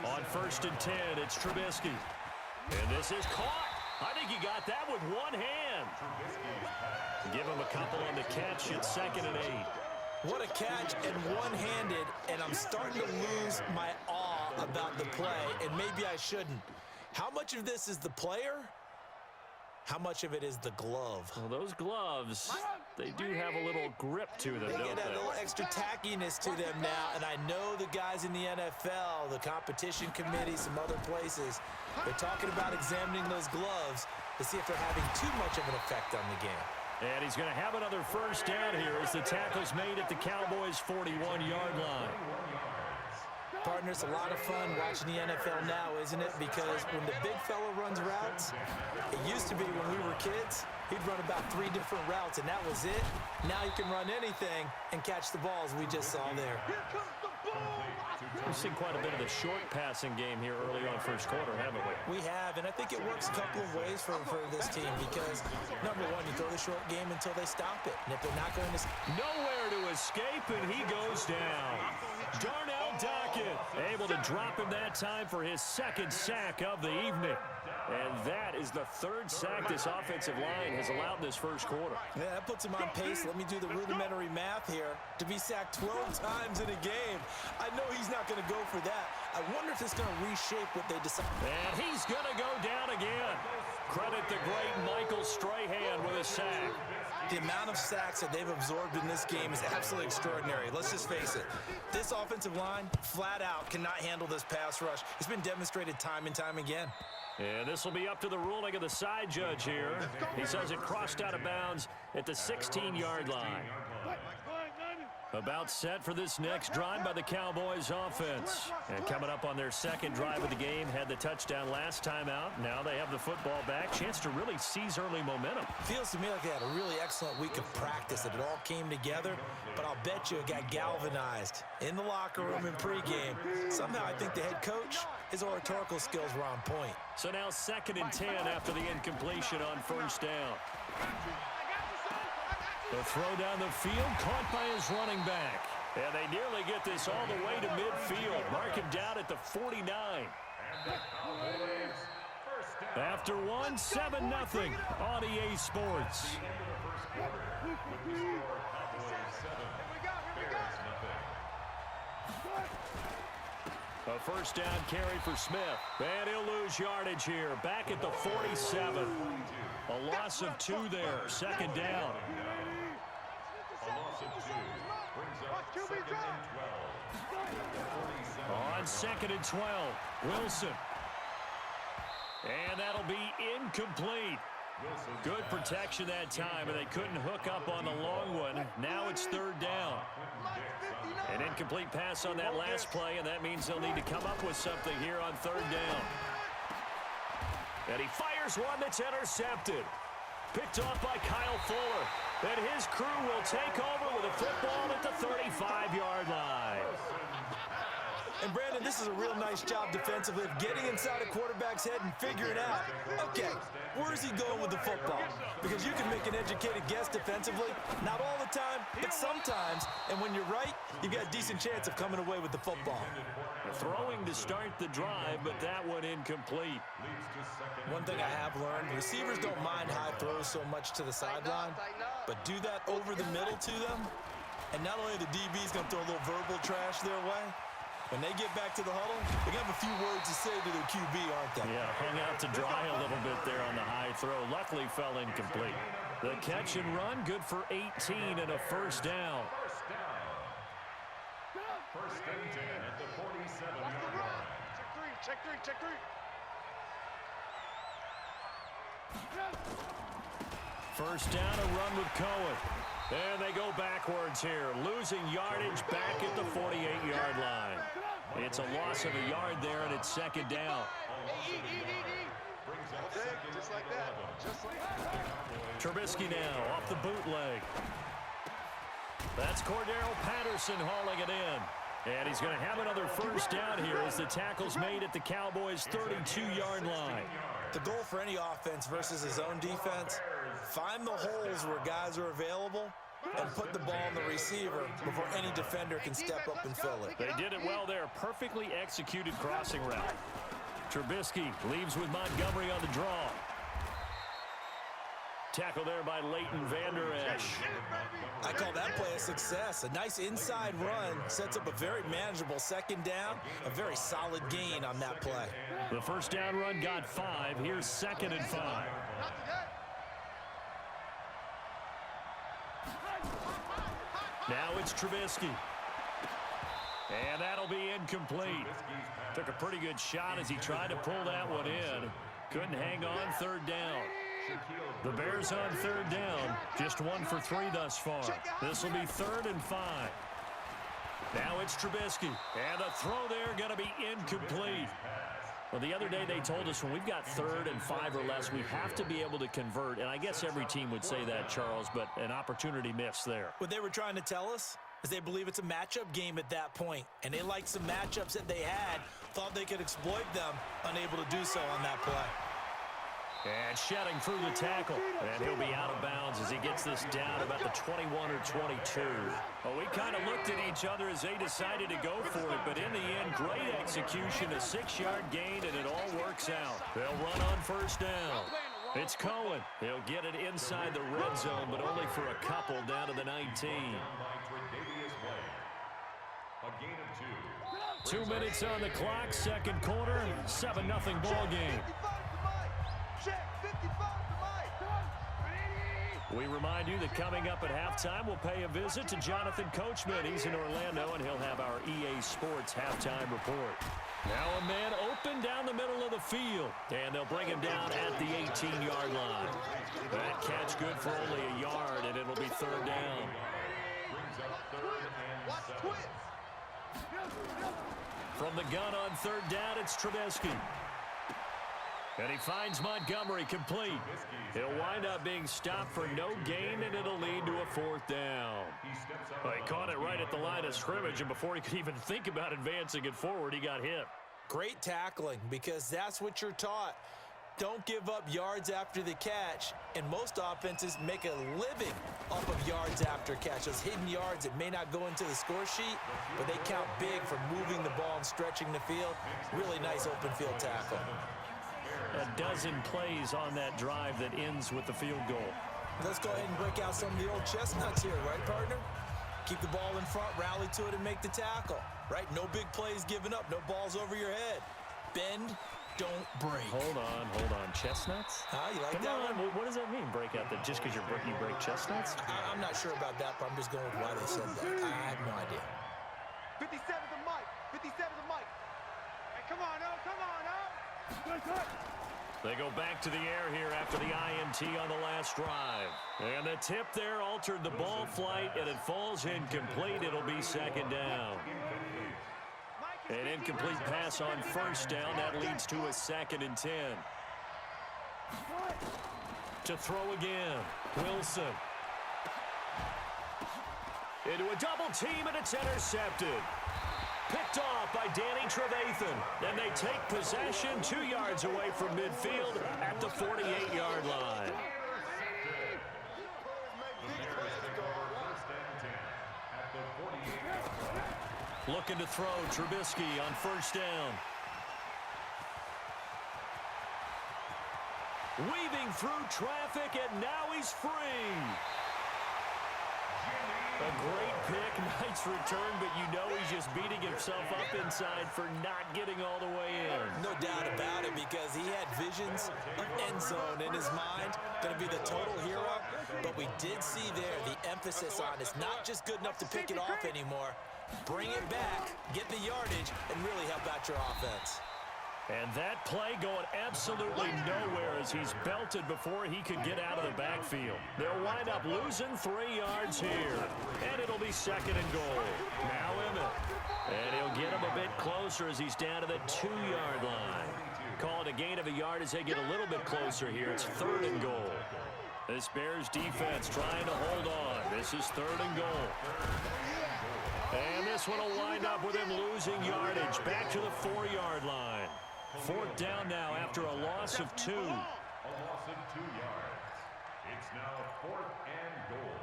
On 1st and 10, it's Trubisky. And this is caught. I think he got that with one hand. Give him a couple on the catch. It's 2nd and 8. What a catch, and one-handed, and I'm starting to lose my awe about the play, and maybe I shouldn't. How much of this is the player? How much of it is the glove? Well, those gloves, they do have a little grip to them, They don't get a they? little extra tackiness to them now, and I know the guys in the NFL, the competition committee, some other places, they're talking about examining those gloves to see if they're having too much of an effect on the game. And he's going to have another first down here as the tackle's made at the Cowboys' 41-yard line. Partner, it's a lot of fun watching the NFL now, isn't it? Because when the big fella runs routes, it used to be when we were kids, he'd run about 3 different routes, and that was it. Now he can run anything and catch the balls we just saw there. We've seen quite a bit of the short passing game here early on first quarter, haven't we? We have, and I think it works a couple of ways for this team because, number one, you throw the short game until they stop it. And if they're not going to... Nowhere to escape, and he goes down. Darnell Dockett able to drop him that time for his 2nd sack of the evening. And that is the 3rd sack this offensive line has allowed in this first quarter. Yeah, that puts him on pace. Let me do the rudimentary math here. To be sacked 12 times in a game, I know he's not going to go for that. I wonder if it's going to reshape what they decide. And he's going to go down again. Credit the great Michael Strahan with a sack. The amount of sacks that they've absorbed in this game is absolutely extraordinary. Let's just face it. This offensive line, flat out, cannot handle this pass rush. It's been demonstrated time and time again. And this will be up to the ruling of the side judge here. He says it crossed out of bounds at the 16-yard line. About set for this next drive by the Cowboys offense. And coming up on their 2nd drive of the game, had the touchdown last time out. Now they have the football back. Chance to really seize early momentum. Feels to me like they had a really excellent week of practice, that it all came together. But I'll bet you it got galvanized in the locker room in pregame. Somehow I think the head coach, his oratorical skills were on point. So now 2nd and 10 after the incompletion on first down. The throw down the field, caught by his running back. And they nearly get this all the way to midfield. Mark him down at the 49. After 1, 7-0 on EA Sports. A first down carry for Smith. And he'll lose yardage here. Back at the 47. A loss of 2 there. 2nd down. On 2nd and 12, Wilson. And that'll be incomplete. Good protection that time, and they couldn't hook up on the long one. Now it's 3rd down. An incomplete pass on that last play, and that means they'll need to come up with something here on 3rd down. And he fires one that's intercepted. Picked off by Kyle Fuller. And his crew will take over with a football at the 35-yard line. And, Brandon, this is a real nice job defensively of getting inside a quarterback's head and figuring out, okay, where's he going with the football? Because you can make an educated guess defensively, not all the time, but sometimes. And when you're right, you've got a decent chance of coming away with the football. Throwing to start the drive, but that one incomplete. One thing I have learned, receivers don't mind high throws so much to the sideline, but do that over the middle to them, and not only the DB's going to throw a little verbal trash their way, when they get back to the huddle, they're going to have a few words to say to their QB, aren't they? Yeah, hung out to dry a little bit there on the high throw. Luckily fell incomplete. The catch and run, good for 18 and a first down. First and 10 at the 47-yard line. Check three. First down, a run with Cohen. And they go backwards here, losing yardage back at the 48-yard line. It's a loss of a yard there, and it's 2nd down. Just like that. Trubisky now off the bootleg. That's Cordero Patterson hauling it in. And he's going to have another first down here as the tackle's made at the Cowboys' 32-yard line. The goal for any offense versus his own defense, find the holes where guys are available and put the ball on the receiver before any defender can step up and fill it. They did it well there. Perfectly executed crossing route. Trubisky leaves with Montgomery on the draw. Tackle there by Leighton Vander Esch. I call that play a success. A nice inside run sets up a very manageable second down. A very solid gain on that play. The first down run got 5. Here's 2nd and 5. Now it's Trubisky. And that'll be incomplete. Took a pretty good shot as he tried to pull that one in. Couldn't hang on. 3rd down. The Bears on 3rd down. Just 1 for 3 thus far. This will be 3rd and 5. Now it's Trubisky. And the throw there going to be incomplete. Well, the other day they told us when we've got 3rd and 5 or less, we have to be able to convert. And I guess every team would say that, Charles, but an opportunity missed there. What they were trying to tell us is they believe it's a matchup game at that point. And they liked some matchups that they had, thought they could exploit them, unable to do so on that play. And shedding through the tackle. And he'll be out of bounds as he gets this down about the 21 or 22. Well, we kind of looked at each other as they decided to go for it. But in the end, great execution, a 6-yard gain, and it all works out. They'll run on 1st down. It's Cohen. He'll get it inside the red zone, but only for a couple down to the 19. 2 minutes on the clock, 2nd quarter, 7-0 ball game. We remind you that coming up at halftime, we'll pay a visit to Jonathan Coachman. He's in Orlando, and he'll have our EA Sports halftime report. Now a man open down the middle of the field, and they'll bring him down at the 18-yard line. That catch good for only a yard, and it'll be 3rd down. From the gun on 3rd down, it's Trubisky. And he finds Montgomery complete. He'll wind up being stopped for no gain, and it'll lead to a 4th down. Well, he caught it right at the line of scrimmage, and before he could even think about advancing it forward, he got hit. Great tackling, because that's what you're taught. Don't give up yards after the catch, and most offenses make a living off of yards after catch. Those hidden yards that may not go into the score sheet, but they count big for moving the ball and stretching the field. Really nice open field tackle. A dozen plays on that drive that ends with the field goal. Let's go ahead and break out some of the old chestnuts here, right, partner? Keep the ball in front, rally to it, and make the tackle, right? No big plays given up, no balls over your head. Bend, don't break. Hold on. Chestnuts? You like Come that on. one? What does that mean, break out? That just because you break chestnuts? I'm not sure about that, but I'm just going with why they said that. I have no idea. 57 to Mike. 57 to Mike. Hey, come on, oh, come on, oh. They go back to the air here after the INT on the last drive. And the tip there altered the ball flight, and it falls incomplete. It'll be 2nd down. An incomplete pass on 1st down. That leads to a 2nd and 10. To throw again. Wilson. Into a double team, and it's intercepted. Picked off by Danny Trevathan. And they take possession 2 yards away from midfield at the 48-yard line. Looking to throw, Trubisky on 1st down. Weaving through traffic, and now he's free. A great pick, nice return, but you know he's just beating himself up inside for not getting all the way in. No doubt about it, because he had visions of end zone in his mind. Going to be the total hero, but we did see there the emphasis on it's not just good enough to pick it off anymore. Bring it back, get the yardage, and really help out your offense. And that play going absolutely nowhere as he's belted before he could get out of the backfield. They'll wind up losing 3 yards here. And it'll be 2nd and goal. Now Emmett. And he'll get him a bit closer as he's down to the 2-yard line. Call it a gain of a yard as they get a little bit closer here. It's 3rd and goal. This Bears defense trying to hold on. This is 3rd and goal. And this one will wind up with him losing yardage back to the 4-yard line. 4th down now after a loss of 2. A loss of 2 yards. It's now 4th and goal.